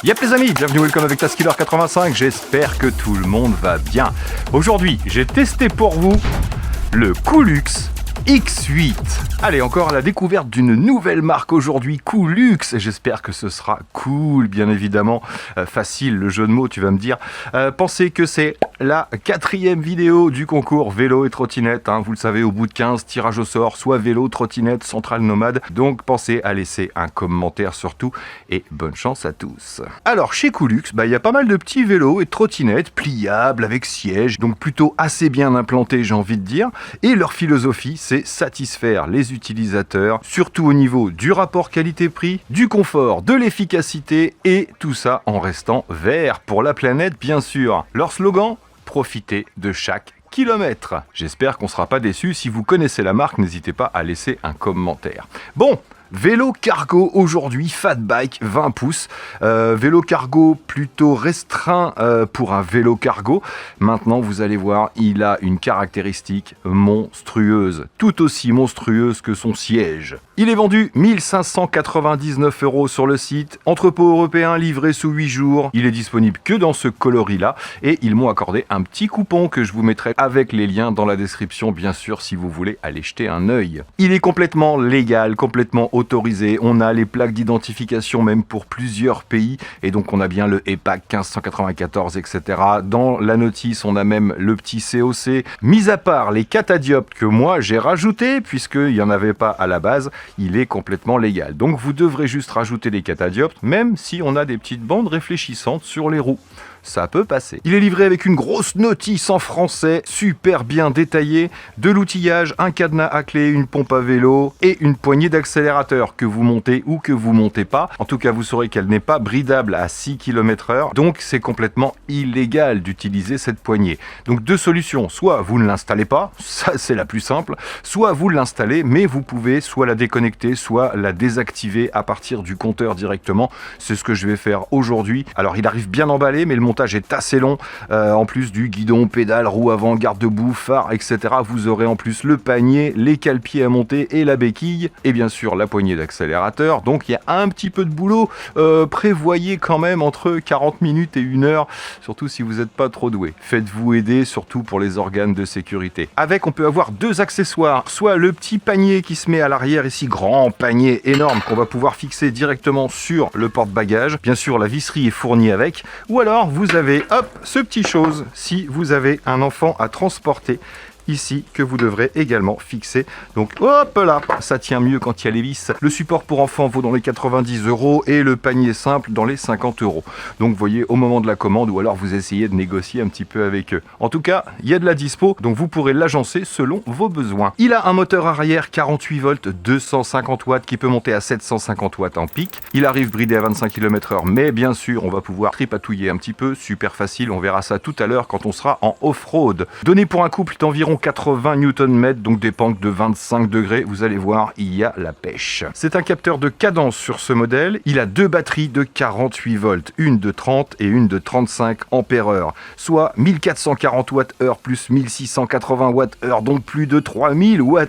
Yep les amis, bienvenue, welcome avec Taskiller 85, j'espère que tout le monde va bien. Aujourd'hui, j'ai testé pour vous le Coolux X8. Allez, encore à la découverte d'une nouvelle marque aujourd'hui, Coolux. J'espère que ce sera cool, bien évidemment. Facile, le jeu de mots, tu vas me dire. Pensez que c'est la 4e vidéo du concours vélo et trottinette. Hein. Vous le savez, au bout de 15 tirages au sort, soit vélo, trottinette, centrale nomade. Donc pensez à laisser un commentaire surtout. Et bonne chance à tous. Alors, chez Coolux, il y a pas mal de petits vélos et de trottinettes pliables avec siège. Donc plutôt assez bien implantés, j'ai envie de dire. Et leur philosophie, c'est satisfaire les utilisateurs, surtout au niveau du rapport qualité-prix, du confort, de l'efficacité et tout ça en restant vert pour la planète bien sûr. Leur slogan, profitez de chaque kilomètre. J'espère qu'on ne sera pas déçus. Si vous connaissez la marque, n'hésitez pas à laisser un commentaire. Bon, vélo cargo aujourd'hui, fat bike 20 pouces, vélo cargo plutôt restreint pour un vélo cargo. Maintenant vous allez voir, il a une caractéristique monstrueuse, tout aussi monstrueuse que son siège. Il est vendu 1599 € sur le site, entrepôt européen livré sous 8 jours. Il est disponible que dans ce coloris-là et ils m'ont accordé un petit coupon que je vous mettrai avec les liens dans la description, bien sûr, si vous voulez aller jeter un œil. Il est complètement légal, complètement autorisé. On a les plaques d'identification même pour plusieurs pays et donc on a bien le EPAC 1594, etc. Dans la notice, on a même le petit COC. Mis à part les catadioptres que moi j'ai rajoutés, puisqu'il n'y en avait pas à la base, il est complètement légal. Donc vous devrez juste rajouter les catadioptres, même si on a des petites bandes réfléchissantes sur les roues. Ça peut passer. Il est livré avec une grosse notice en français, super bien détaillée, de l'outillage, un cadenas à clé, une pompe à vélo et une poignée d'accélérateur que vous montez ou que vous montez pas. En tout cas, vous saurez qu'elle n'est pas bridable à 6 km/h, donc c'est complètement illégal d'utiliser cette poignée. Donc deux solutions, soit vous ne l'installez pas, ça c'est la plus simple, soit vous l'installez, mais vous pouvez soit la déconnecter, soit la désactiver à partir du compteur directement. C'est ce que je vais faire aujourd'hui. Alors il arrive bien emballé, mais le montage est assez long, en plus du guidon, pédale, roue avant, garde-boue, phare, etc. Vous aurez en plus le panier, les cale-pieds à monter et la béquille, et bien sûr la poignée d'accélérateur. Donc il y a un petit peu de boulot, prévoyez quand même entre 40 minutes et 1 heure, surtout si vous n'êtes pas trop doué. Faites-vous aider, surtout pour les organes de sécurité. Avec, on peut avoir deux accessoires, soit le petit panier qui se met à l'arrière ici, grand panier énorme qu'on va pouvoir fixer directement sur le porte-bagages. Bien sûr, la visserie est fournie avec, ou alors vous avez, hop, ce petit chose, si vous avez un enfant à transporter, ici, que vous devrez également fixer. Donc hop là, ça tient mieux quand il y a les vis. Le support pour enfants vaut dans les 90 € et le panier simple dans les 50 €. Donc vous voyez, au moment de la commande, ou alors vous essayez de négocier un petit peu avec eux. En tout cas, il y a de la dispo, donc vous pourrez l'agencer selon vos besoins. Il a un moteur arrière 48 volts, 250 watts qui peut monter à 750 watts en pic. Il arrive bridé à 25 km/h, mais bien sûr, on va pouvoir tripatouiller un petit peu, super facile. On verra ça tout à l'heure quand on sera en off-road. Donné pour un couple d'environ 80 Nm, donc des pentes de 25 degrés, vous allez voir, il y a la pêche. C'est un capteur de cadence sur ce modèle, il a deux batteries de 48 volts, une de 30 et une de 35 ampères-heure, soit 1440 Wh plus 1680 Wh, donc plus de 3000 Wh.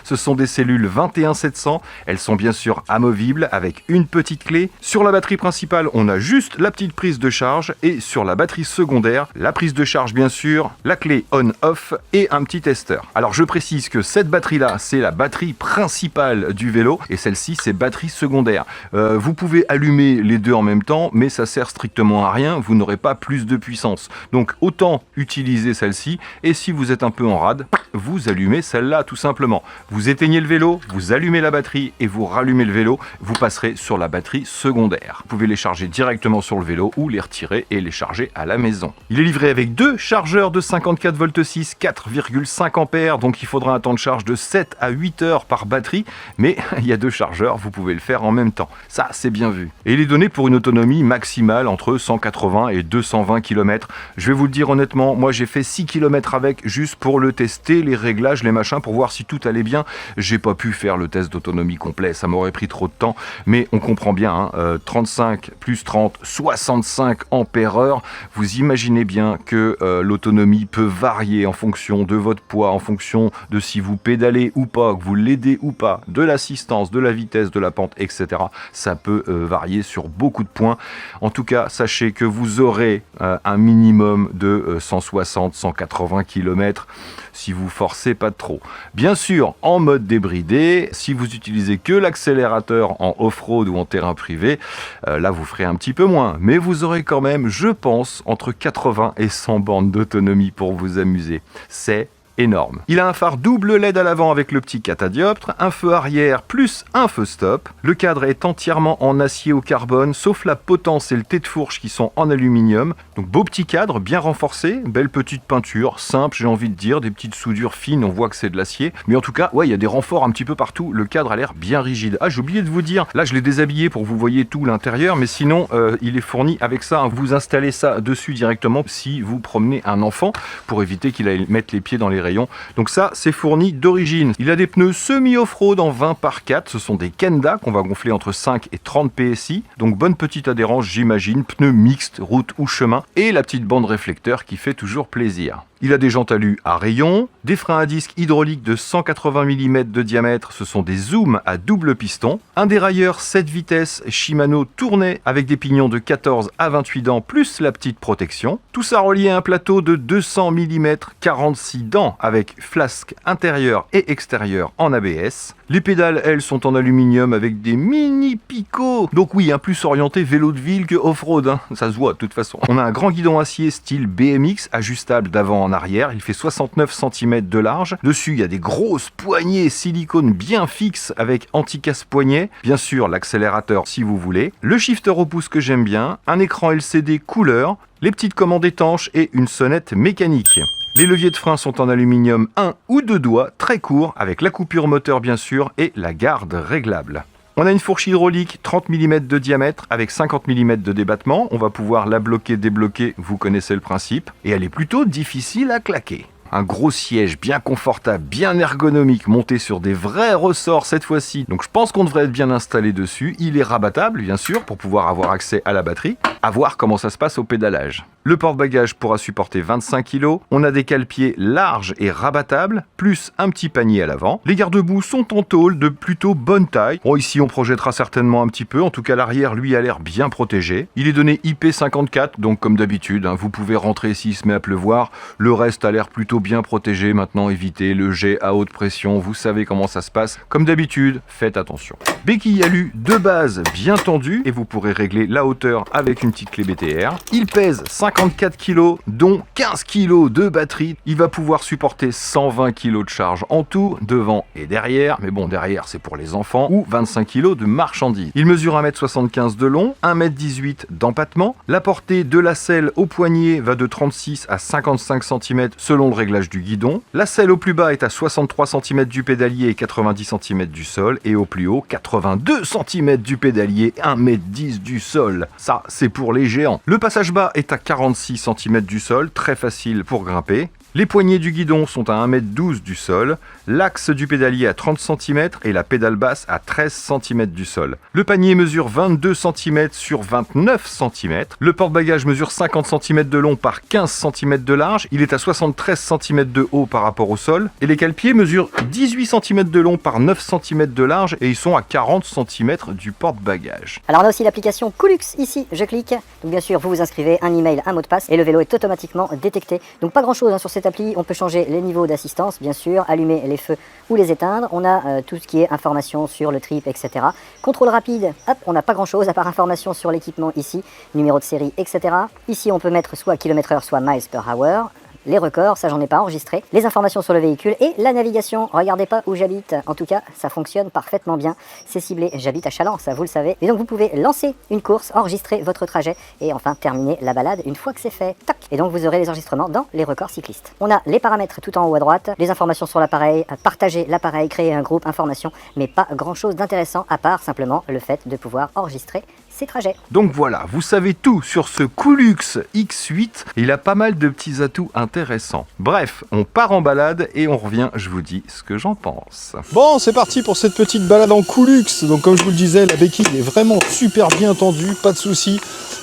Ce sont des cellules 21700, elles sont bien sûr amovibles avec une petite clé. Sur la batterie principale, on a juste la petite prise de charge et sur la batterie secondaire, la prise de charge bien sûr, la clé on-off et un petit testeur. Alors je précise que cette batterie là c'est la batterie principale du vélo et celle-ci c'est batterie secondaire. Vous pouvez allumer les deux en même temps mais ça sert strictement à rien, vous n'aurez pas plus de puissance. Donc autant utiliser celle-ci et si vous êtes un peu en rade, vous allumez celle-là tout simplement. Vous éteignez le vélo, vous allumez la batterie et vous rallumez le vélo, vous passerez sur la batterie secondaire. Vous pouvez les charger directement sur le vélo ou les retirer et les charger à la maison. Il est livré avec deux chargeurs de 54 volts 6, 4,5 ampères, donc il faudra un temps de charge de 7 à 8 heures par batterie, mais il y a deux chargeurs, vous pouvez le faire en même temps. Ça, c'est bien vu. Et il est donné pour une autonomie maximale entre 180 et 220 km. Je vais vous le dire honnêtement, moi j'ai fait 6 km avec juste pour le tester, les réglages, les machins pour voir si tout allait bien. J'ai pas pu faire le test d'autonomie complet, ça m'aurait pris trop de temps, mais on comprend bien, 35 plus 30, 65 ampères-heure. Vous imaginez bien que l'autonomie peut varier en fonction de votre poids, en fonction de si vous pédalez ou pas, que vous l'aidez ou pas, de l'assistance, de la vitesse, de la pente, etc. Ça peut varier sur beaucoup de points. En tout cas, sachez que vous aurez un minimum de 160-180 km si vous forcez pas trop. Bien sûr, en mode débridé, si vous utilisez que l'accélérateur en off-road ou en terrain privé, là vous ferez un petit peu moins, mais vous aurez quand même, je pense, entre 80 et 100 bornes d'autonomie pour vous amuser. C'est énorme. Il a un phare double LED à l'avant avec le petit catadioptre, un feu arrière plus un feu stop. Le cadre est entièrement en acier au carbone, sauf la potence et le T de fourche qui sont en aluminium. Donc beau petit cadre, bien renforcé, belle petite peinture, simple j'ai envie de dire, des petites soudures fines, on voit que c'est de l'acier. Mais en tout cas, ouais, il y a des renforts un petit peu partout, le cadre a l'air bien rigide. Ah, j'ai oublié de vous dire, là je l'ai déshabillé pour que vous voyez tout l'intérieur, mais sinon il est fourni avec ça, hein. Vous installez ça dessus directement si vous promenez un enfant, pour éviter qu'il aille mettre les pieds dans les rayons. Donc ça, c'est fourni d'origine. Il a des pneus semi-off-road en 20 par 4. Ce sont des Kenda qu'on va gonfler entre 5 et 30 PSI. Donc bonne petite adhérence, j'imagine. Pneus mixtes, route ou chemin. Et la petite bande réflecteur qui fait toujours plaisir. Il a des jantes alu à rayons, des freins à disque hydrauliques de 180 mm de diamètre, ce sont des zooms à double piston, un dérailleur 7 vitesses Shimano tourné avec des pignons de 14 à 28 dents plus la petite protection. Tout ça relié à un plateau de 200 mm 46 dents avec flasque intérieure et extérieure en ABS. Les pédales, elles, sont en aluminium avec des mini picots. Donc oui, plus orienté vélo de ville que off-road, hein. Ça se voit de toute façon. On a un grand guidon acier style BMX ajustable d'avant en arrière. Il fait 69 cm de large. Dessus, il y a des grosses poignées silicone bien fixes avec anti-casse-poignet. Bien sûr, l'accélérateur si vous voulez. Le shifter au pouce que j'aime bien. Un écran LCD couleur. Les petites commandes étanches et une sonnette mécanique. Les leviers de frein sont en aluminium 1 ou 2 doigts, très courts, avec la coupure moteur bien sûr et la garde réglable. On a une fourche hydraulique 30 mm de diamètre avec 50 mm de débattement. On va pouvoir la bloquer, débloquer, vous connaissez le principe. Et elle est plutôt difficile à claquer. Un gros siège bien confortable, bien ergonomique, monté sur des vrais ressorts cette fois-ci. Donc je pense qu'on devrait être bien installé dessus. Il est rabattable bien sûr pour pouvoir avoir accès à la batterie. À voir comment ça se passe au pédalage. Le porte-bagages pourra supporter 25 kg. On a des cale-pieds larges et rabattables, plus un petit panier à l'avant. Les garde-boue sont en tôle de plutôt bonne taille. Bon, ici on projettera certainement un petit peu. En tout cas, l'arrière, lui, a l'air bien protégé. Il est donné IP54, donc comme d'habitude, vous pouvez rentrer s'il se met à pleuvoir. Le reste a l'air plutôt bien protégé. Maintenant, évitez le jet à haute pression. Vous savez comment ça se passe. Comme d'habitude, faites attention. Béquille alu de base bien tendue et vous pourrez régler la hauteur avec une petite clé BTR. Il pèse 54 kg, dont 15 kg de batterie. Il va pouvoir supporter 120 kg de charge en tout, devant et derrière. Mais bon, derrière, c'est pour les enfants. Ou 25 kg de marchandises. Il mesure 1,75 m de long, 1,18 m d'empattement. La portée de la selle au poignet va de 36 à 55 cm selon le réglage du guidon. La selle au plus bas est à 63 cm du pédalier et 90 cm du sol. Et au plus haut, 82 cm du pédalier, 1,10 m du sol. Ça, c'est pour les géants. Le passage bas est à 46 cm du sol, très facile pour grimper. Les poignées du guidon sont à 1,12 m du sol, l'axe du pédalier à 30 cm et la pédale basse à 13 cm du sol. Le panier mesure 22 cm sur 29 cm. Le porte-bagages mesure 50 cm de long par 15 cm de large. Il est à 73 cm de haut par rapport au sol. Et les cale-pieds mesurent 18 cm de long par 9 cm de large et ils sont à 40 cm du porte-bagages. Alors on a aussi l'application Coolux ici, je clique. Donc bien sûr, vous vous inscrivez, un email, un mot de passe et le vélo est automatiquement détecté. Donc pas grand chose sur cette appli, on peut changer les niveaux d'assistance, bien sûr, allumer les feux ou les éteindre. On a tout ce qui est information sur le trip, etc. Contrôle rapide, hop, on n'a pas grand chose à part information sur l'équipement ici, numéro de série, etc. Ici, on peut mettre soit km/h, soit miles per hour. Les records, ça j'en ai pas enregistré, les informations sur le véhicule et la navigation. Regardez pas où j'habite, en tout cas ça fonctionne parfaitement bien, c'est ciblé, j'habite à Challans, ça vous le savez. Et donc vous pouvez lancer une course, enregistrer votre trajet et enfin terminer la balade une fois que c'est fait. Tac. Et donc vous aurez les enregistrements dans les records cyclistes. On a les paramètres tout en haut à droite, les informations sur l'appareil, partager l'appareil, créer un groupe information, mais pas grand chose d'intéressant à part simplement le fait de pouvoir enregistrer ses trajets. Donc voilà, vous savez tout sur ce Coolux X8. Il a pas mal de petits atouts intéressants. Bref, on part en balade et on revient, je vous dis ce que j'en pense. Bon, c'est parti pour cette petite balade en Coolux. Donc comme je vous le disais, la béquille est vraiment super bien tendue, pas de soucis.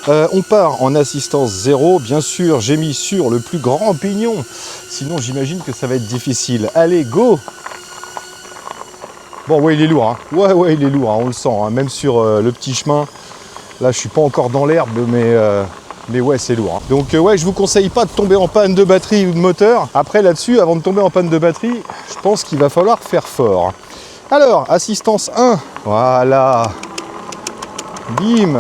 On part en assistance 0. Bien sûr, j'ai mis sur le plus grand pignon. Sinon, j'imagine que ça va être difficile. Allez, go! Bon, ouais, il est lourd. Hein. Ouais, il est lourd, hein, on le sent. Hein. Même sur le petit chemin. Là, je suis pas encore dans l'herbe, mais ouais, c'est lourd. Hein. Donc, ouais, je vous conseille pas de tomber en panne de batterie ou de moteur. Après, là-dessus, avant de tomber en panne de batterie, je pense qu'il va falloir faire fort. Alors, assistance 1. Voilà. Bim.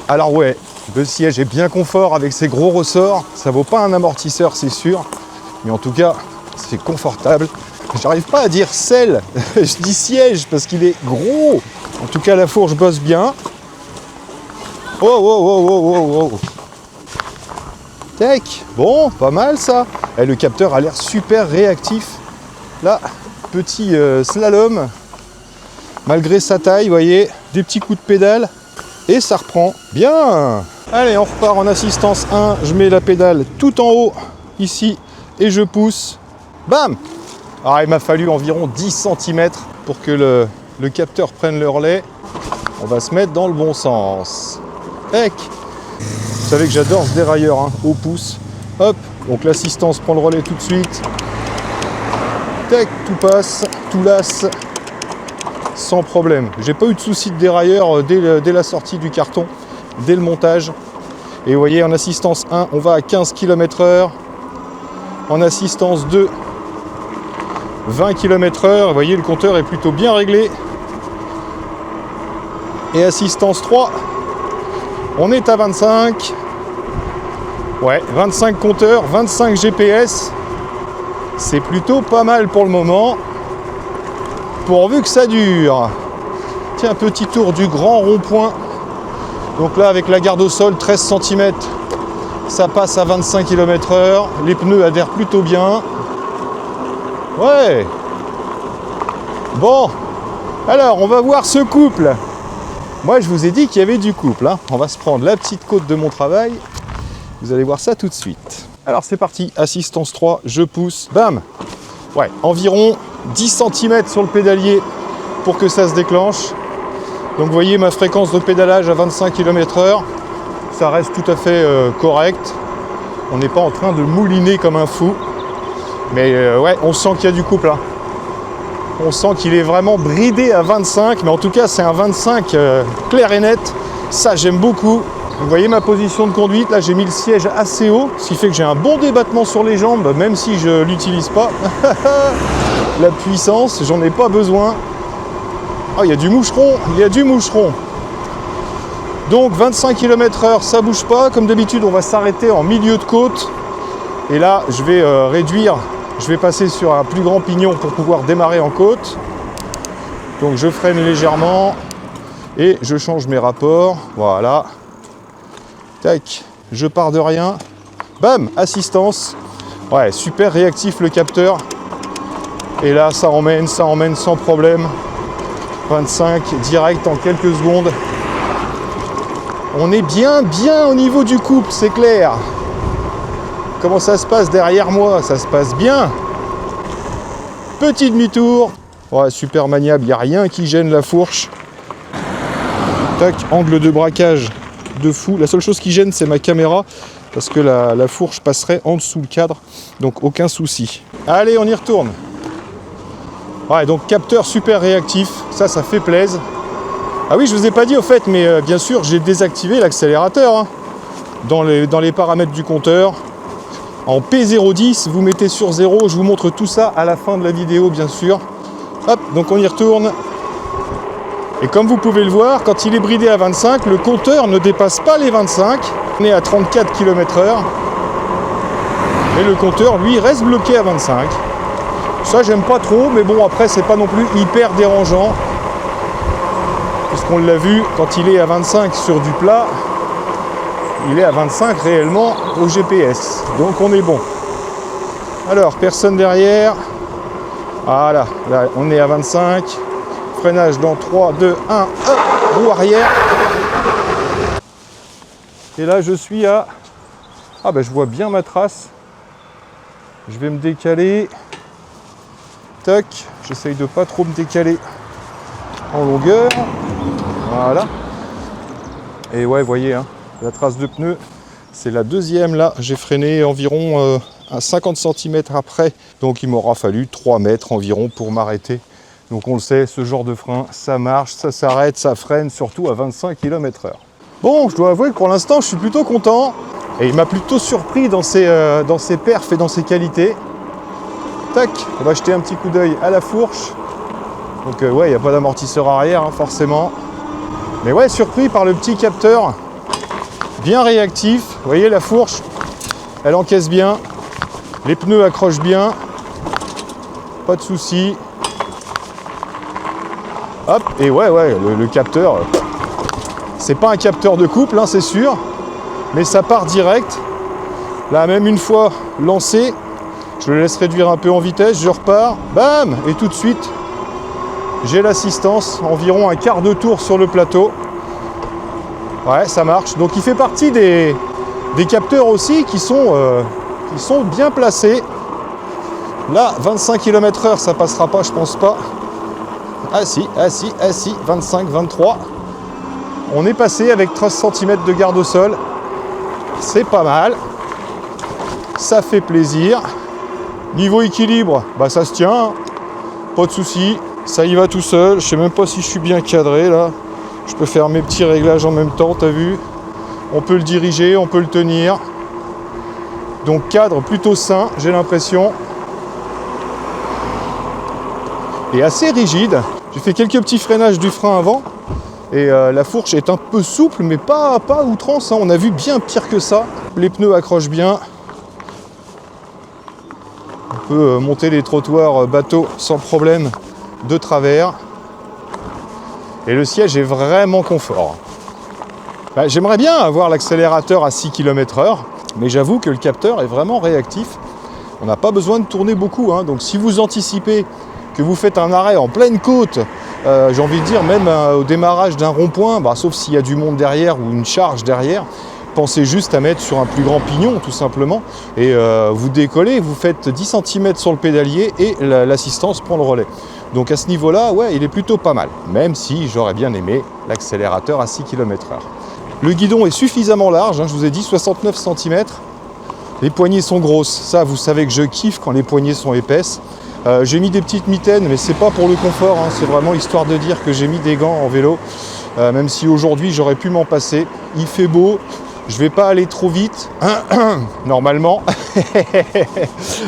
Alors, ouais, le siège est bien confort avec ses gros ressorts. Ça vaut pas un amortisseur, c'est sûr. Mais en tout cas, c'est confortable. J'arrive pas à dire selle, je dis siège parce qu'il est gros. En tout cas, la fourche bosse bien. Oh. Tac. Bon, pas mal ça. Et le capteur a l'air super réactif. Là, petit slalom. Malgré sa taille, vous voyez, des petits coups de pédale. Et ça reprend bien. Allez, on repart en assistance 1. Je mets la pédale tout en haut, ici, et je pousse. Bam! Alors, il m'a fallu environ 10 cm pour que le capteur prenne le relais. On va se mettre dans le bon sens. Tac. Vous savez que j'adore ce dérailleur, hein, au pouce. Hop, donc l'assistance prend le relais tout de suite. Tac, tout passe, tout lasse, sans problème. J'ai pas eu de souci de dérailleur dès la sortie du carton, dès le montage. Et vous voyez, en assistance 1, on va à 15 km/h. En assistance 2, 20 km/h, vous voyez le compteur est plutôt bien réglé. Et assistance 3, on est à 25. Ouais, 25 compteurs, 25 GPS. C'est plutôt pas mal pour le moment. Pourvu que ça dure. Tiens, petit tour du grand rond-point. Donc là, avec la garde au sol, 13 cm, ça passe à 25 km/h. Les pneus adhèrent plutôt bien. Ouais. Bon, alors on va voir ce couple. Moi je vous ai dit qu'il y avait du couple, hein. On va se prendre la petite côte de mon travail. Vous allez voir ça tout de suite. Alors c'est parti, assistance 3, je pousse, bam. Ouais, environ 10 cm sur le pédalier pour que ça se déclenche. Donc vous voyez ma fréquence de pédalage à 25 km/h. Ça reste tout à fait correct. On n'est pas en train de mouliner comme un fou. Mais ouais, on sent qu'il y a du couple là. On sent qu'il est vraiment bridé à 25, mais en tout cas c'est un 25 clair et net. Ça j'aime beaucoup. Vous voyez ma position de conduite, là j'ai mis le siège assez haut, ce qui fait que j'ai un bon débattement sur les jambes, même si je l'utilise pas. La puissance, j'en ai pas besoin. Oh, il y a du moucheron. Donc 25 km/h, ça bouge pas. Comme d'habitude, on va s'arrêter en milieu de côte. Et là, je vais réduire. Je vais passer sur un plus grand pignon pour pouvoir démarrer en côte. Donc je freine légèrement et je change mes rapports. Voilà. Tac, je pars de rien. Bam, assistance. Ouais, super réactif le capteur. Et là, ça emmène sans problème. 25 direct en quelques secondes. On est bien au niveau du couple, c'est clair. Comment ça se passe derrière moi? Ça se passe bien. Petit demi-tour. Ouais, super maniable, il n'y a rien qui gêne la fourche. Tac, angle de braquage de fou. La seule chose qui gêne, c'est ma caméra, parce que la fourche passerait en dessous le cadre. Donc aucun souci. Allez, on y retourne. Ouais, donc capteur super réactif. Ça fait plaisir. Ah oui, je vous ai pas dit au fait, mais bien sûr, j'ai désactivé l'accélérateur, hein, dans les paramètres du compteur. En P010, vous mettez sur 0, je vous montre tout ça à la fin de la vidéo bien sûr. Hop, donc on y retourne. Et comme vous pouvez le voir, quand il est bridé à 25, le compteur ne dépasse pas les 25. On est à 34 km/h. Et le compteur, lui, reste bloqué à 25. Ça, j'aime pas trop, mais bon, après, c'est pas non plus hyper dérangeant. Puisqu'on l'a vu, quand il est à 25 sur du plat, il est à 25 réellement au GPS. Donc on est bon. Alors, personne derrière. Voilà, là on est à 25. Freinage dans 3, 2, 1. Hop, roue arrière. Et là je suis à... Ah bah je vois bien ma trace. Je vais me décaler. Tac, j'essaye de pas trop me décaler en longueur. Voilà. Et ouais, vous voyez, hein, la trace de pneu, c'est la deuxième là. J'ai freiné environ à 50 cm après. Donc il m'aura fallu 3 mètres environ pour m'arrêter. Donc on le sait, ce genre de frein, ça marche, ça s'arrête, ça freine, surtout à 25 km/h. Bon, je dois avouer que pour l'instant, je suis plutôt content. Et il m'a plutôt surpris dans ses perfs et dans ses qualités. Tac, on va jeter un petit coup d'œil à la fourche. Donc ouais, il n'y a pas d'amortisseur arrière, hein, forcément. Mais ouais, surpris par le petit capteur. Bien réactif. Vous voyez, la fourche, elle encaisse bien. Les pneus accrochent bien. Pas de soucis. Hop, et ouais, le capteur... C'est pas un capteur de couple, hein, c'est sûr, mais ça part direct. Là, même une fois lancé, je le laisse réduire un peu en vitesse, je repars, bam, et tout de suite, j'ai l'assistance, environ un quart de tour sur le plateau. Ouais, ça marche. Donc il fait partie des capteurs aussi qui sont bien placés. Là, 25 km/h, ça passera pas, je pense pas. Ah si, 25, 23. On est passé avec 13 cm de garde au sol. C'est pas mal. Ça fait plaisir. Niveau équilibre, bah ça se tient. Pas de souci. Ça y va tout seul. Je sais même pas si je suis bien cadré là. Je peux faire mes petits réglages en même temps, t'as vu? On peut le diriger, on peut le tenir. Donc cadre plutôt sain, j'ai l'impression. Et assez rigide. J'ai fait quelques petits freinages du frein avant. Et la fourche est un peu souple, mais pas à outrance, hein. On a vu bien pire que ça. Les pneus accrochent bien. On peut monter les trottoirs bateaux sans problème de travers. Et le siège est vraiment confort. Bah, j'aimerais bien avoir l'accélérateur à 6 km/h, mais j'avoue que le capteur est vraiment réactif. On n'a pas besoin de tourner beaucoup, hein. Donc si vous anticipez que vous faites un arrêt en pleine côte, j'ai envie de dire même au démarrage d'un rond-point, bah, sauf s'il y a du monde derrière ou une charge derrière, pensez juste à mettre sur un plus grand pignon tout simplement et vous décollez, vous faites 10 cm sur le pédalier et l'assistance prend le relais. Donc à ce niveau-là, ouais, il est plutôt pas mal, même si j'aurais bien aimé l'accélérateur à 6 km/h. Le guidon est suffisamment large, hein, je vous ai dit 69 cm. Les poignées sont grosses, ça vous savez que je kiffe quand les poignées sont épaisses. J'ai mis des petites mitaines, mais c'est pas pour le confort, hein, c'est vraiment histoire de dire que j'ai mis des gants en vélo, même si aujourd'hui j'aurais pu m'en passer. Il fait beau, je vais pas aller trop vite, normalement.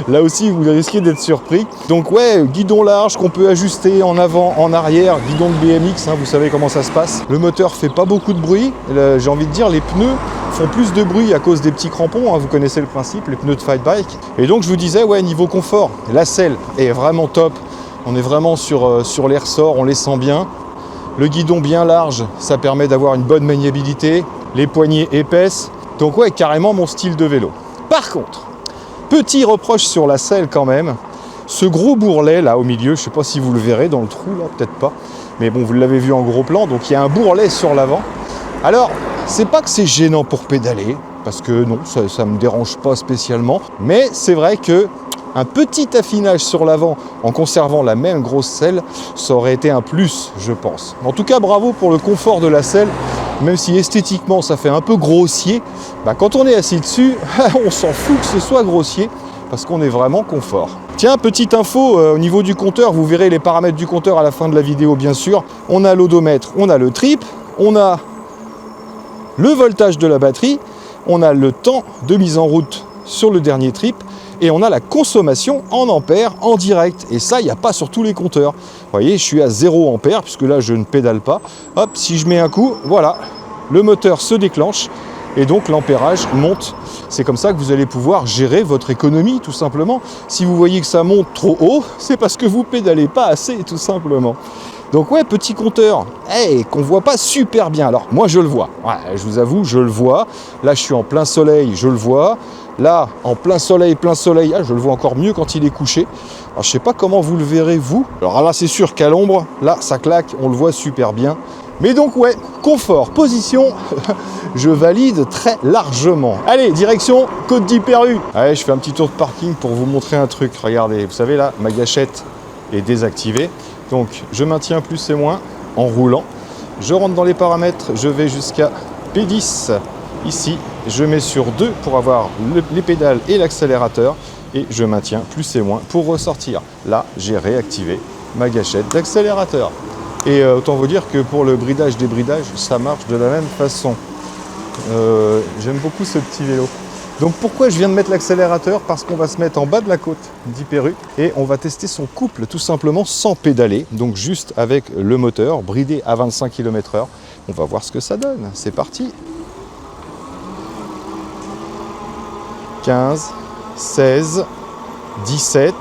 Là aussi vous risquez d'être surpris. Donc ouais, guidon large qu'on peut ajuster en avant, en arrière, guidon de BMX, hein, vous savez comment ça se passe. Le moteur fait pas beaucoup de bruit, j'ai envie de dire les pneus font plus de bruit à cause des petits crampons, hein, vous connaissez le principe, les pneus de fight bike. Et donc je vous disais, ouais, niveau confort, la selle est vraiment top. On est vraiment sur les ressorts, on les sent bien. Le guidon bien large, ça permet d'avoir une bonne maniabilité. Les poignées épaisses. Donc ouais, carrément mon style de vélo. Par contre, petit reproche sur la selle quand même. Ce gros bourrelet là au milieu, je sais pas si vous le verrez dans le trou là, peut-être pas. Mais bon, vous l'avez vu en gros plan, donc il y a un bourrelet sur l'avant. Alors, c'est pas que c'est gênant pour pédaler, parce que non, ça me dérange pas spécialement. Mais c'est vrai que un petit affinage sur l'avant en conservant la même grosse selle, ça aurait été un plus, je pense. En tout cas, bravo pour le confort de la selle, même si esthétiquement ça fait un peu grossier. Bah, quand on est assis dessus, on s'en fout que ce soit grossier, parce qu'on est vraiment confort. Tiens, petite info au niveau du compteur, vous verrez les paramètres du compteur à la fin de la vidéo, bien sûr. On a l'odomètre, on a le trip, on a le voltage de la batterie, on a le temps de mise en route sur le dernier trip, et on a la consommation en ampères en direct. Et ça, il n'y a pas sur tous les compteurs. Vous voyez, je suis à 0 ampères, puisque là, je ne pédale pas. Hop, si je mets un coup, voilà, le moteur se déclenche, et donc l'ampérage monte. C'est comme ça que vous allez pouvoir gérer votre économie, tout simplement. Si vous voyez que ça monte trop haut, c'est parce que vous pédalez pas assez, tout simplement. Donc ouais, petit compteur, qu'on voit pas super bien. Alors moi je le vois, ouais, je vous avoue, je le vois. Là je suis en plein soleil, je le vois. Là, en plein soleil, je le vois encore mieux quand il est couché. Alors je sais pas comment vous le verrez vous. Alors là c'est sûr qu'à l'ombre, là ça claque, on le voit super bien. Mais donc ouais, confort, position, je valide très largement. Allez, direction Côte d'Hyper-U. Allez, je fais un petit tour de parking pour vous montrer un truc. Regardez, vous savez là, ma gâchette est désactivée. Donc je maintiens plus et moins en roulant. Je rentre dans les paramètres, je vais jusqu'à P10. Ici, je mets sur 2 pour avoir les pédales et l'accélérateur. Et je maintiens plus et moins pour ressortir. Là, j'ai réactivé ma gâchette d'accélérateur. Et autant vous dire que pour le bridage-débridage, ça marche de la même façon. J'aime beaucoup ce petit vélo. Donc pourquoi je viens de mettre l'accélérateur? Parce qu'on va se mettre en bas de la côte d'Hyper-U et on va tester son couple tout simplement sans pédaler. Donc juste avec le moteur, bridé à 25 km/h. On va voir ce que ça donne. C'est parti. 15, 16, 17,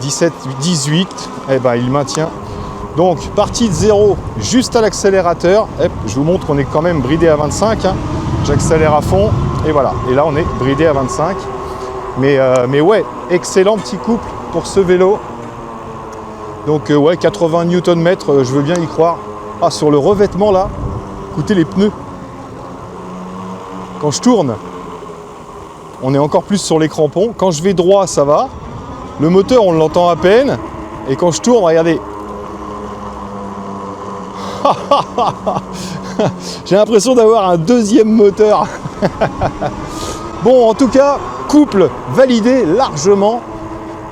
17, 18, eh ben il maintient. Donc partie de 0 juste à l'accélérateur. Je vous montre qu'on est quand même bridé à 25. Hein. J'accélère à fond et voilà. Et là on est bridé à 25. Mais ouais, excellent petit couple pour ce vélo. Donc ouais, 80 Nm, je veux bien y croire. Ah, sur le revêtement là, écoutez les pneus. Quand je tourne, on est encore plus sur les crampons. Quand je vais droit, ça va. Le moteur, on l'entend à peine. Et quand je tourne, regardez. J'ai l'impression d'avoir un deuxième moteur. Bon, en tout cas, couple validé largement.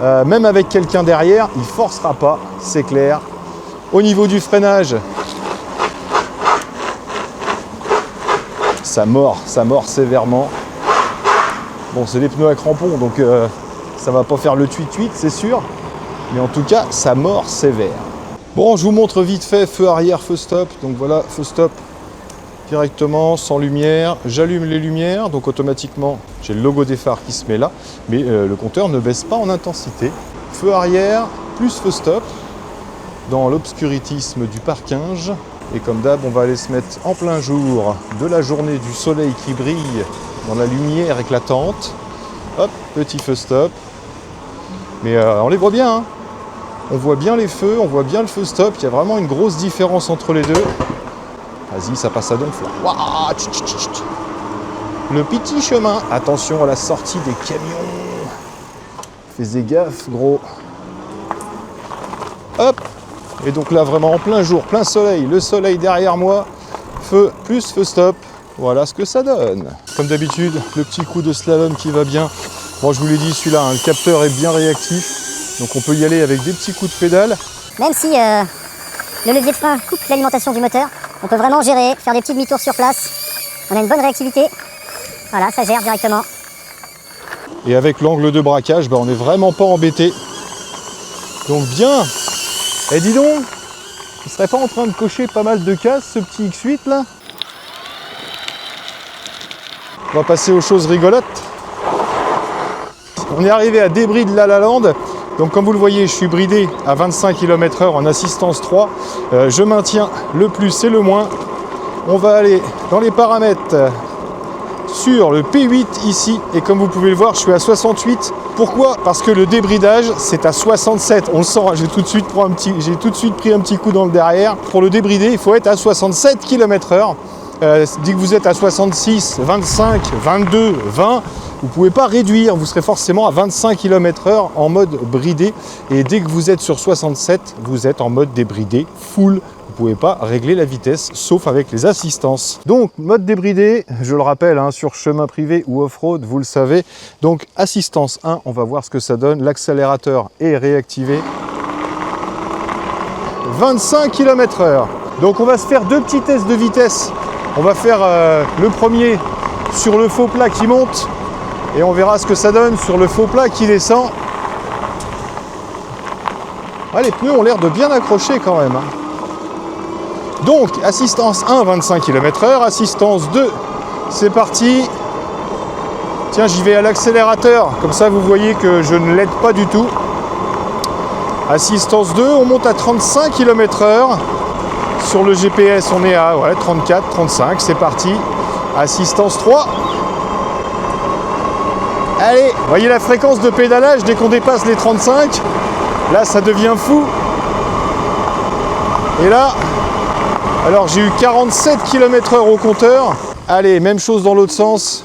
Même avec quelqu'un derrière, il ne forcera pas, c'est clair. Au niveau du freinage, ça mord sévèrement. Bon, c'est des pneus à crampons, donc ça va pas faire le tuit-tuit, c'est sûr. Mais en tout cas, ça mord sévère. Bon, je vous montre vite fait, feu arrière, feu stop. Donc voilà, feu stop directement, sans lumière. J'allume les lumières, donc automatiquement, j'ai le logo des phares qui se met là. Mais le compteur ne baisse pas en intensité. Feu arrière, plus feu stop, dans l'obscurantisme du parking. Et comme d'hab, on va aller se mettre en plein jour de la journée, du soleil qui brille dans la lumière éclatante. Hop, petit feu stop. Mais on les voit bien, hein. On voit bien les feux, on voit bien le feu stop. Il y a vraiment une grosse différence entre les deux. Vas-y, ça passe à donf là. Ouah, tch, tch, tch, tch. Le petit chemin. Attention à la sortie des camions. Fais gaffe, gros. Hop. Et donc là, vraiment en plein jour, plein soleil. Le soleil derrière moi. Feu plus feu stop. Voilà ce que ça donne. Comme d'habitude, le petit coup de slalom qui va bien. Bon, je vous l'ai dit, celui-là, hein, le capteur est bien réactif. Donc on peut y aller avec des petits coups de pédale. Même si le levier de frein coupe l'alimentation du moteur, on peut vraiment gérer, faire des petits demi-tours sur place. On a une bonne réactivité. Voilà, ça gère directement. Et avec l'angle de braquage, on n'est vraiment pas embêté. Donc bien. Et dis donc, il serait pas en train de cocher pas mal de cases, ce petit X8 là? On va passer aux choses rigolotes. On est arrivé à Débride La La Land. Donc comme vous le voyez, je suis bridé à 25 km/h en assistance 3. Je maintiens le plus et le moins. On va aller dans les paramètres sur le P8 ici. Et comme vous pouvez le voir, je suis à 68. Pourquoi? Parce que le débridage, c'est à 67. On le sent, j'ai tout de suite pris un petit coup dans le derrière. Pour le débrider, il faut être à 67 km/h. Dès que vous êtes à 66, 25, 22, 20, vous ne pouvez pas réduire, vous serez forcément à 25 km/h en mode bridé. Et dès que vous êtes sur 67, vous êtes en mode débridé full. Vous ne pouvez pas régler la vitesse, sauf avec les assistances. Donc, mode débridé, je le rappelle, hein, sur chemin privé ou off-road, vous le savez. Donc, assistance 1, on va voir ce que ça donne. L'accélérateur est réactivé. 25 km/h. Donc, on va se faire deux petits tests de vitesse. On va faire le premier sur le faux plat qui monte. Et on verra ce que ça donne sur le faux plat qui descend. Ah, les pneus ont l'air de bien accrocher quand même. Hein. Donc, assistance 1, 25 km/h. Assistance 2, c'est parti. Tiens, j'y vais à l'accélérateur. Comme ça, vous voyez que je ne l'aide pas du tout. Assistance 2, on monte à 35 km/h. Sur le GPS, on est à 34, 35. C'est parti. Assistance 3. Allez, voyez la fréquence de pédalage dès qu'on dépasse les 35. Là, ça devient fou. Et là, Alors j'ai eu 47 km/h au compteur. Allez, même chose dans l'autre sens.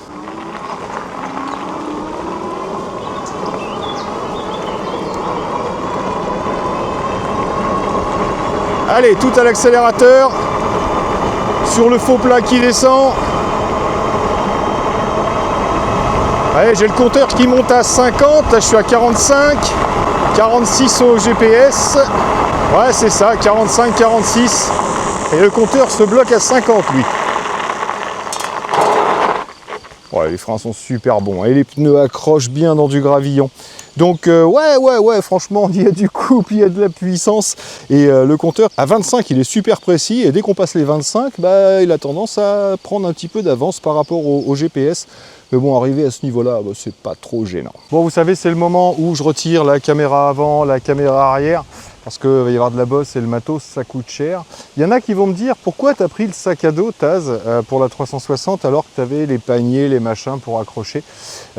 Allez, tout à l'accélérateur. Sur le faux plat qui descend. Allez, j'ai le compteur qui monte à 50. Là, je suis à 45. 46 au GPS. Ouais, c'est ça, 45, 46. Et le compteur se bloque à 50, lui. Ouais, les freins sont super bons. Et les pneus accrochent bien dans du gravillon. Donc, ouais, franchement, il y a du couple, il y a de la puissance. Et le compteur, à 25, il est super précis. Et dès qu'on passe les 25, bah, il a tendance à prendre un petit peu d'avance par rapport au GPS. Mais bon, arrivé à ce niveau-là, bah, c'est pas trop gênant. Bon, vous savez, c'est le moment où je retire la caméra avant, la caméra arrière. Parce qu'il va y avoir de la bosse et le matos, ça coûte cher. Il y en a qui vont me dire, pourquoi tu as pris le sac à dos Taz pour la 360 alors que tu avais les paniers, les machins pour accrocher?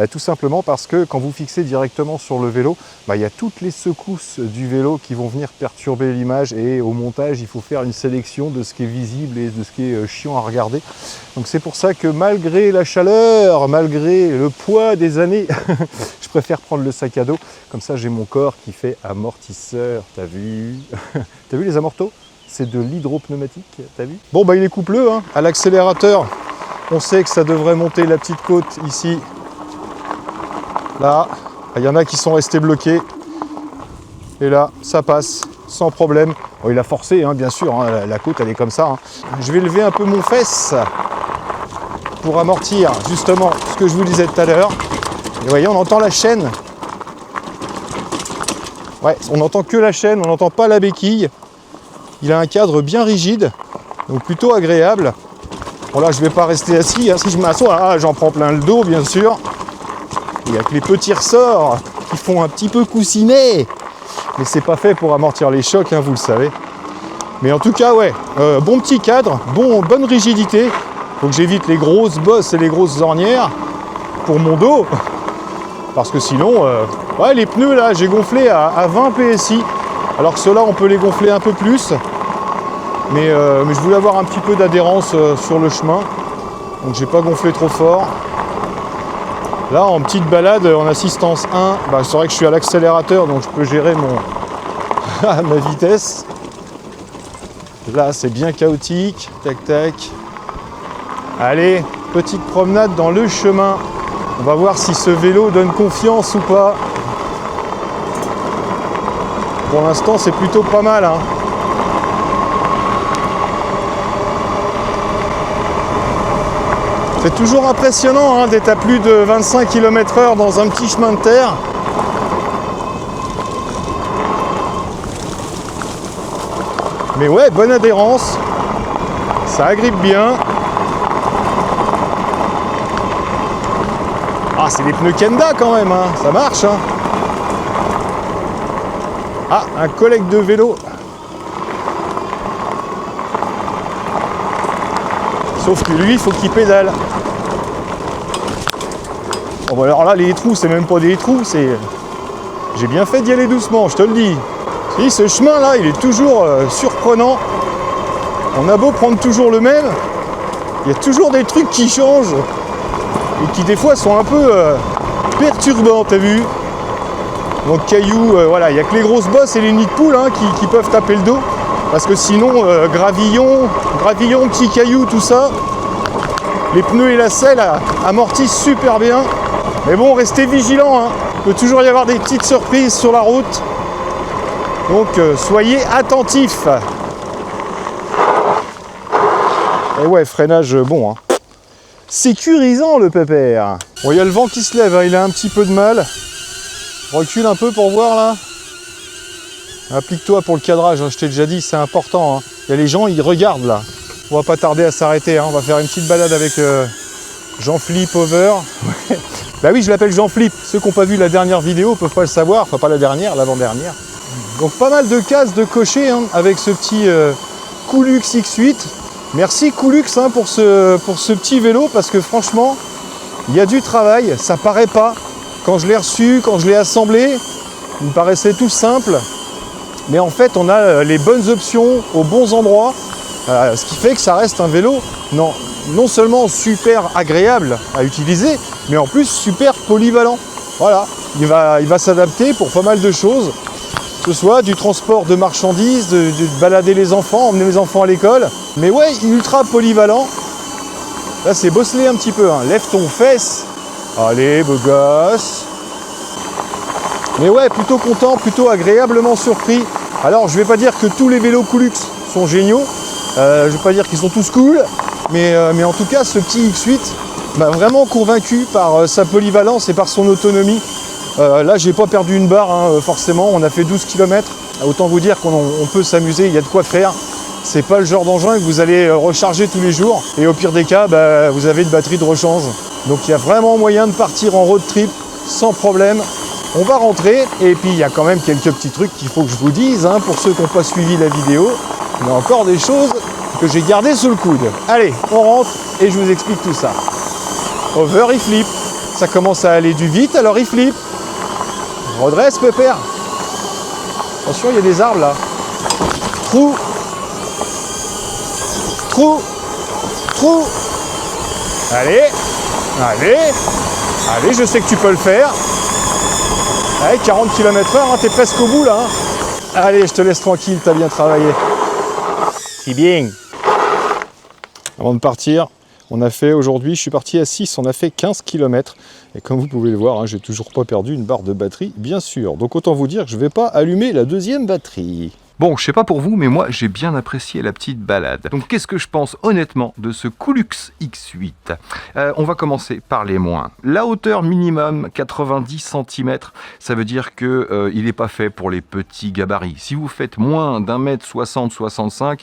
Tout simplement parce que quand vous fixez directement sur le vélo, bah, il y a toutes les secousses du vélo qui vont venir perturber l'image, et au montage, il faut faire une sélection de ce qui est visible et de ce qui est chiant à regarder. Donc c'est pour ça que malgré la chaleur, malgré le poids des années, je préfère prendre le sac à dos. Comme ça, j'ai mon corps qui fait amortisseur. T'as vu? T'as vu les amortos? C'est de l'hydropneumatique, t'as vu? Bon, bah il est coupleux, hein. À l'accélérateur, on sait que ça devrait monter la petite côte ici. Là, il y en a qui sont restés bloqués. Et là, ça passe sans problème. Bon, il a forcé, hein, bien sûr, hein, la côte, elle est comme ça. Hein. Je vais lever un peu mon fesse pour amortir justement ce que je vous disais tout à l'heure. Et vous voyez, on entend la chaîne. Ouais, on n'entend que la chaîne, on n'entend pas la béquille. Il a un cadre bien rigide, donc plutôt agréable. Bon là, je ne vais pas rester assis, hein. Si je m'assois, j'en prends plein le dos, bien sûr. Il y a que les petits ressorts qui font un petit peu coussinet. Mais c'est pas fait pour amortir les chocs, hein, vous le savez. Mais en tout cas, ouais, bon petit cadre, bonne rigidité. Faut que j'évite les grosses bosses et les grosses ornières pour mon dos. Parce que sinon, ouais, les pneus là, j'ai gonflé à 20 PSI. Alors que ceux-là, on peut les gonfler un peu plus. Mais je voulais avoir un petit peu d'adhérence sur le chemin. Donc j'ai pas gonflé trop fort. Là, en petite balade, en assistance 1, bah, c'est vrai que je suis à l'accélérateur, donc je peux gérer ma vitesse. Là, c'est bien chaotique. Tac, tac. Allez, petite promenade dans le chemin. On va voir si ce vélo donne confiance ou pas. Pour l'instant, c'est plutôt pas mal, hein. C'est toujours impressionnant, hein, d'être à plus de 25 km/h dans un petit chemin de terre. Mais ouais, bonne adhérence. Ça agrippe bien. Ah, c'est des pneus Kenda quand même, hein. Ça marche, hein. Ah, un collègue de vélo. Sauf que lui, il faut qu'il pédale. Bon, bah alors là, les trous, c'est même pas des trous, c'est... J'ai bien fait d'y aller doucement, je te le dis. Si, ce chemin-là, il est toujours surprenant. On a beau prendre toujours le même, il y a toujours des trucs qui changent. Et qui, des fois, sont un peu perturbants, t'as vu? Donc, cailloux, voilà, il n'y a que les grosses bosses et les nids de poules, hein, qui peuvent taper le dos. Parce que sinon, gravillon, petits cailloux, tout ça, les pneus et la selle amortissent super bien. Mais bon, restez vigilants, hein. Il peut toujours y avoir des petites surprises sur la route. Donc, soyez attentifs. Et ouais, freinage bon, hein. Sécurisant, le pépère. Bon, il y a le vent qui se lève, hein. Il a un petit peu de mal. Recule un peu pour voir, là. Applique-toi pour le cadrage, hein, je t'ai déjà dit, c'est important, hein. Il y a les gens, ils regardent là. On va pas tarder à s'arrêter, hein. On va faire une petite balade avec Jean-Flip Over. Bah oui, je l'appelle Jean-Flip. Ceux qui n'ont pas vu la dernière vidéo peuvent pas le savoir, enfin pas la dernière, l'avant-dernière. Donc pas mal de cases de cocher, hein, avec ce petit Coolux X8. Merci Coolux, hein, pour ce petit vélo, parce que franchement, il y a du travail, ça paraît pas. Quand je l'ai reçu, quand je l'ai assemblé, il me paraissait tout simple. Mais en fait, on a les bonnes options aux bons endroits. Ce qui fait que ça reste un vélo non seulement super agréable à utiliser, mais en plus super polyvalent. Voilà, il va s'adapter pour pas mal de choses, que ce soit du transport de marchandises, de balader les enfants, emmener les enfants à l'école. Mais ouais, ultra polyvalent. Là, c'est bosselé un petit peu, hein. Lève ton fesse. Allez, beau gosse. Mais ouais, plutôt content, plutôt agréablement surpris. Alors, je vais pas dire que tous les vélos Coolux sont géniaux. Je vais pas dire qu'ils sont tous cool. Mais en tout cas, ce petit X8 m'a vraiment convaincu par sa polyvalence et par son autonomie. Là, j'ai pas perdu une barre, hein, forcément. On a fait 12 km. Autant vous dire qu'on peut s'amuser, il y a de quoi faire. C'est pas le genre d'engin que vous allez recharger tous les jours. Et au pire des cas, vous avez une batterie de rechange. Donc il y a vraiment moyen de partir en road trip sans problème. On va rentrer. Et puis il y a quand même quelques petits trucs qu'il faut que je vous dise, hein, pour ceux qui n'ont pas suivi la vidéo. Il y a encore des choses que j'ai gardées sous le coude. Allez, on rentre et je vous explique tout ça. Over, il flip. Ça commence à aller du vite, alors il flip. Redresse, pépère. Attention, il y a des arbres là. Trou. Trou. Trou. Allez. Allez. Allez, je sais que tu peux le faire. Allez, 40 km/h, hein, t'es presque au bout là. Hein. Allez, je te laisse tranquille, t'as bien travaillé. C'est bien. Avant de partir, on a fait aujourd'hui, je suis parti à 6, on a fait 15 km. Et comme vous pouvez le voir, hein, j'ai toujours pas perdu une barre de batterie, bien sûr. Donc autant vous dire que je vais pas allumer la deuxième batterie. Bon, je sais pas pour vous, mais moi j'ai bien apprécié la petite balade. Donc qu'est-ce que je pense honnêtement de ce Coolux X8 ? On va commencer par les moins. La hauteur minimum 90 cm, ça veut dire que il n'est pas fait pour les petits gabarits. Si vous faites moins d'1m60-65,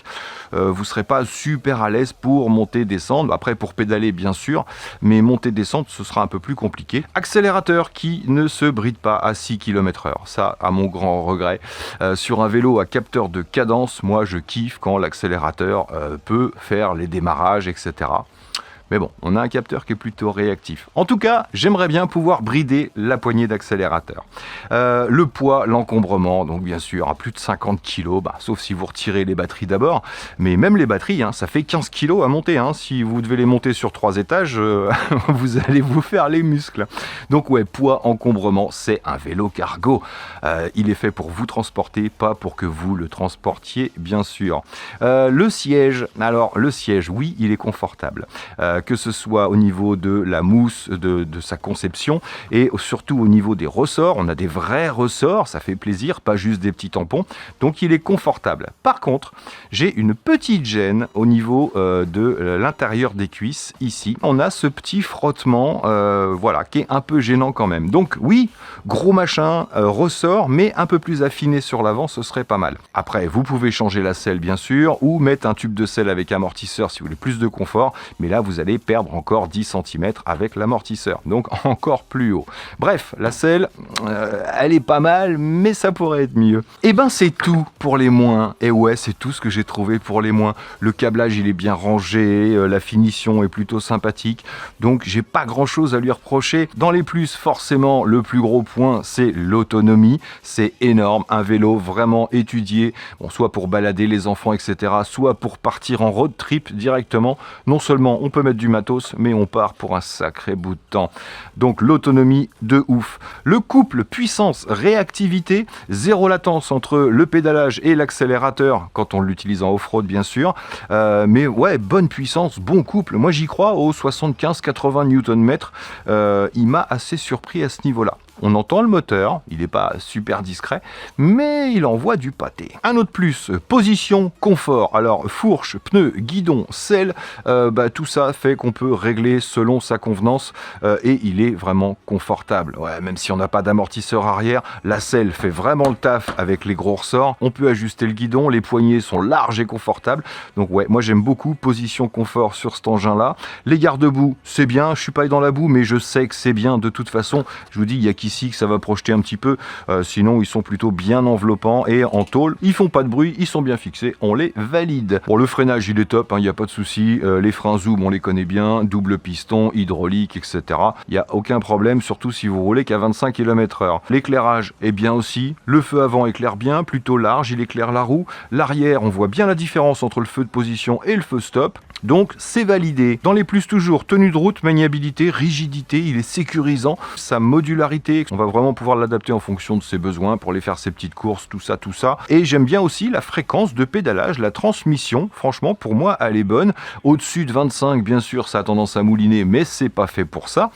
vous serez pas super à l'aise pour monter, descendre. Après pour pédaler bien sûr, mais monter, descendre ce sera un peu plus compliqué. Accélérateur qui ne se bride pas à 6 km/h. Ça, à mon grand regret. Sur un vélo à capteur de cadence, moi je kiffe quand l'accélérateur peut faire les démarrages, etc. Mais bon, on a un capteur qui est plutôt réactif. En tout cas, j'aimerais bien pouvoir brider la poignée d'accélérateur. Le poids, l'encombrement, donc bien sûr, à plus de 50 kg, sauf si vous retirez les batteries d'abord. Mais même les batteries, hein, ça fait 15 kg à monter. Hein. Si vous devez les monter sur 3 étages, vous allez vous faire les muscles. Donc ouais, poids, encombrement, c'est un vélo cargo. Il est fait pour vous transporter, pas pour que vous le transportiez, bien sûr. Le siège, alors le siège, oui, il est confortable. Que ce soit au niveau de la mousse, de sa conception, et surtout au niveau des ressorts. On a des vrais ressorts, ça fait plaisir, pas juste des petits tampons, donc il est confortable. Par contre, j'ai une petite gêne au niveau de l'intérieur des cuisses, ici. On a ce petit frottement, voilà, qui est un peu gênant quand même. Donc oui, gros machin, ressort, mais un peu plus affiné sur l'avant, ce serait pas mal. Après, vous pouvez changer la selle, bien sûr, ou mettre un tube de selle avec amortisseur si vous voulez plus de confort, mais là, vous allez perdre encore 10 cm avec l'amortisseur, donc encore plus haut. Bref, la selle, elle est pas mal, mais ça pourrait être mieux. Et ben c'est tout pour les moins, et ouais, c'est tout ce que j'ai trouvé pour les moins. Le câblage, il est bien rangé, la finition est plutôt sympathique, donc j'ai pas grand chose à lui reprocher. Dans les plus, forcément, le plus gros point, c'est l'autonomie. C'est énorme, un vélo vraiment étudié, bon, soit pour balader les enfants, etc., soit pour partir en road trip directement. Non seulement on peut mettre du matos, mais on part pour un sacré bout de temps. Donc l'autonomie de ouf. Le couple puissance-réactivité, zéro latence entre le pédalage et l'accélérateur, quand on l'utilise en off-road bien sûr. Mais ouais, bonne puissance, bon couple. Moi j'y crois, au 75-80 Nm. Il m'a assez surpris à ce niveau-là. On entend le moteur, il n'est pas super discret, mais il envoie du pâté. Un autre plus, position, confort. Alors fourche, pneus, guidon, selle, tout ça fait qu'on peut régler selon sa convenance et il est vraiment confortable. Ouais, même si on n'a pas d'amortisseur arrière, la selle fait vraiment le taf avec les gros ressorts. On peut ajuster le guidon, les poignées sont larges et confortables. Donc ouais, moi j'aime beaucoup position, confort sur cet engin-là. Les garde-boue, c'est bien, je suis pas dans la boue, mais je sais que c'est bien de toute façon. Je vous dis, il y a jusqu'ici que ça va projeter un petit peu. Sinon, ils sont plutôt bien enveloppants et en tôle. Ils font pas de bruit, ils sont bien fixés, on les valide. Bon, le freinage, il est top, il n'y a pas de souci. Les freins zoom, on les connaît bien, double piston, hydraulique, etc. Il n'y a aucun problème, surtout si vous roulez qu'à 25 km/h. L'éclairage est bien aussi. Le feu avant éclaire bien, plutôt large, il éclaire la roue. L'arrière, on voit bien la différence entre le feu de position et le feu stop. Donc c'est validé. Dans les plus toujours, tenue de route, maniabilité, rigidité, il est sécurisant. Sa modularité, on va vraiment pouvoir l'adapter en fonction de ses besoins pour aller faire ses petites courses, tout ça, tout ça. Et j'aime bien aussi la fréquence de pédalage, la transmission. Franchement, pour moi, elle est bonne. Au-dessus de 25, bien sûr, ça a tendance à mouliner, mais c'est pas fait pour ça.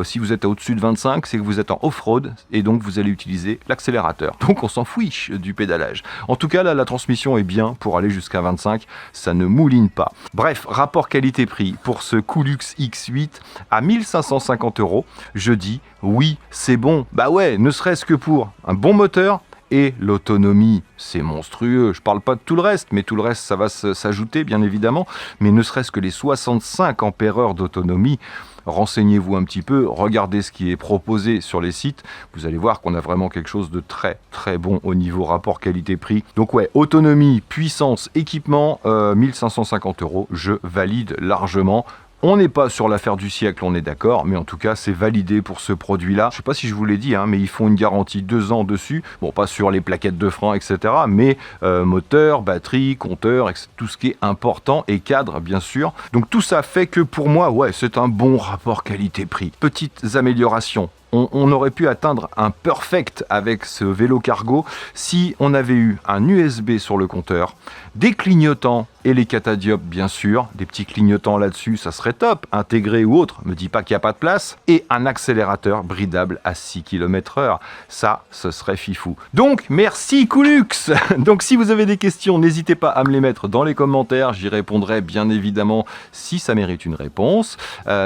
Si vous êtes au-dessus de 25, c'est que vous êtes en off-road et donc vous allez utiliser l'accélérateur. Donc on s'en fiche du pédalage. En tout cas, là, la transmission est bien pour aller jusqu'à 25. Ça ne mouline pas. Bref, rapport qualité-prix pour ce Coolux X8 à 1550 €. Je dis oui, c'est bon. Bah ouais, ne serait-ce que pour un bon moteur et l'autonomie, c'est monstrueux. Je parle pas de tout le reste, mais tout le reste, ça va s'ajouter, bien évidemment. Mais ne serait-ce que les 65 ampères-heure d'autonomie, renseignez-vous un petit peu, regardez ce qui est proposé sur les sites. Vous allez voir qu'on a vraiment quelque chose de très très bon au niveau rapport qualité-prix. Donc ouais, autonomie, puissance, équipement, 1550 €, je valide largement. On n'est pas sur l'affaire du siècle, on est d'accord, mais en tout cas, c'est validé pour ce produit-là. Je ne sais pas si je vous l'ai dit, mais ils font une garantie 2 ans dessus. Bon, pas sur les plaquettes de frein, etc., mais moteur, batterie, compteur, tout ce qui est important et cadre, bien sûr. Donc tout ça fait que pour moi, ouais, c'est un bon rapport qualité-prix. Petites améliorations. On aurait pu atteindre un perfect avec ce vélo cargo si on avait eu un USB sur le compteur, des clignotants et les catadiopes bien sûr, des petits clignotants là-dessus, ça serait top, intégré ou autre, me dis pas qu'il n'y a pas de place, et un accélérateur bridable à 6 km/h, ça, ce serait fifou. Donc, merci Coolux. Donc si vous avez des questions, n'hésitez pas à me les mettre dans les commentaires, j'y répondrai bien évidemment si ça mérite une réponse,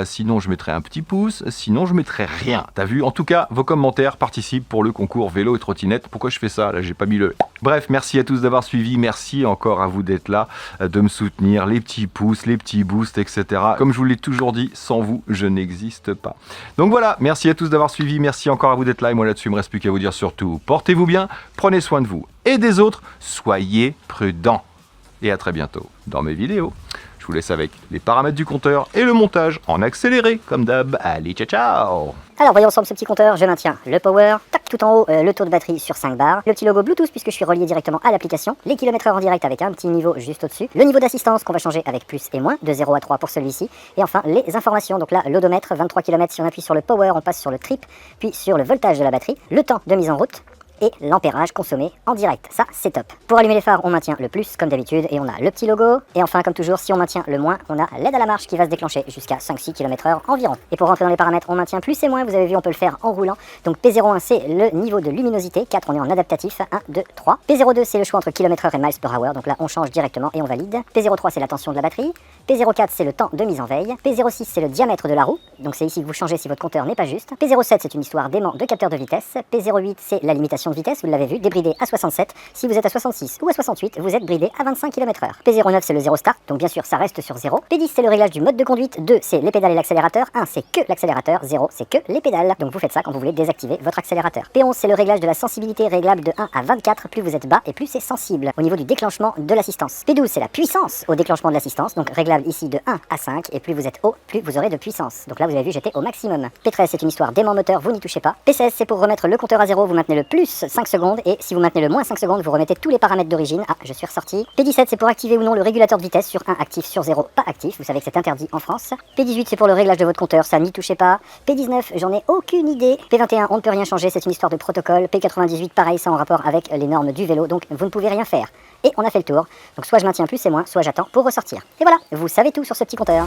sinon je mettrai un petit pouce, sinon je mettrai rien, t'as vu? En tout cas, vos commentaires participent pour le concours vélo et trottinette. Pourquoi je fais ça? Là, j'ai pas mis le... Bref, merci à tous d'avoir suivi. Merci encore à vous d'être là, de me soutenir. Les petits pouces, les petits boosts, etc. Comme je vous l'ai toujours dit, sans vous, je n'existe pas. Donc voilà, merci à tous d'avoir suivi. Merci encore à vous d'être là. Et moi là-dessus, il me reste plus qu'à vous dire surtout, portez-vous bien, prenez soin de vous et des autres. Soyez prudents. Et à très bientôt dans mes vidéos. Je vous laisse avec les paramètres du compteur et le montage en accéléré, comme d'hab. Allez, ciao, ciao! Alors voyons ensemble ce petit compteur, je maintiens le power, tac, tout en haut le taux de batterie sur 5 barres, le petit logo Bluetooth puisque je suis relié directement à l'application, les kilomètres-heure en direct avec un petit niveau juste au-dessus, le niveau d'assistance qu'on va changer avec plus et moins, de 0 à 3 pour celui-ci, et enfin les informations, donc là l'odomètre, 23 km, si on appuie sur le power on passe sur le trip, puis sur le voltage de la batterie, le temps de mise en route, et l'ampérage consommé en direct. Ça, c'est top. Pour allumer les phares, on maintient le plus, comme d'habitude, et on a le petit logo. Et enfin, comme toujours, si on maintient le moins, on a l'aide à la marche qui va se déclencher jusqu'à 5-6 km/h environ. Et pour rentrer dans les paramètres, on maintient plus et moins. Vous avez vu, on peut le faire en roulant. Donc P01, c'est le niveau de luminosité. 4, on est en adaptatif. 1, 2, 3. P02, c'est le choix entre km/h et miles per hour. Donc là, on change directement et on valide. P03, c'est la tension de la batterie. P04, c'est le temps de mise en veille. P06, c'est le diamètre de la roue. Donc c'est ici que vous changez si votre compteur n'est pas juste. P07, c'est une histoire d'aimant de capteur de vitesse. P08, c'est la limitation de vitesse, vous l'avez vu, débridé à 67. Si vous êtes à 66 ou à 68, vous êtes bridé à 25 km/h. P09, c'est le 0 start, donc bien sûr ça reste sur 0. P10, c'est le réglage du mode de conduite. 2, c'est les pédales et l'accélérateur. 1, c'est que l'accélérateur. 0, c'est que les pédales. Donc vous faites ça quand vous voulez désactiver votre accélérateur. P11, c'est le réglage de la sensibilité, réglable de 1 à 24. Plus vous êtes bas et plus c'est sensible au niveau du déclenchement de l'assistance. P12, c'est la puissance au déclenchement de l'assistance, donc réglable ici de 1 à 5. Et plus vous êtes haut, plus vous aurez de puissance. Donc là vous avez vu, j'étais au maximum. P13, c'est une histoire d'aimant moteur, vous n'y touchez pas. P16, c'est pour remettre le compteur à 0, vous maintenez le plus 5 secondes. Et si vous maintenez le moins 5 secondes, vous remettez tous les paramètres d'origine. Ah, je suis ressorti. P17, c'est pour activer ou non le régulateur de vitesse sur 1 actif, sur 0 pas actif. Vous savez que c'est interdit en France. P18, c'est pour le réglage de votre compteur, ça n'y touchez pas. P19, j'en ai aucune idée. P21, on ne peut rien changer, c'est une histoire de protocole. P98, pareil, ça en rapport avec les normes du vélo, donc vous ne pouvez rien faire. Et on a fait le tour. Donc soit je maintiens plus et moins, soit j'attends pour ressortir. Et voilà, vous savez tout sur ce petit compteur.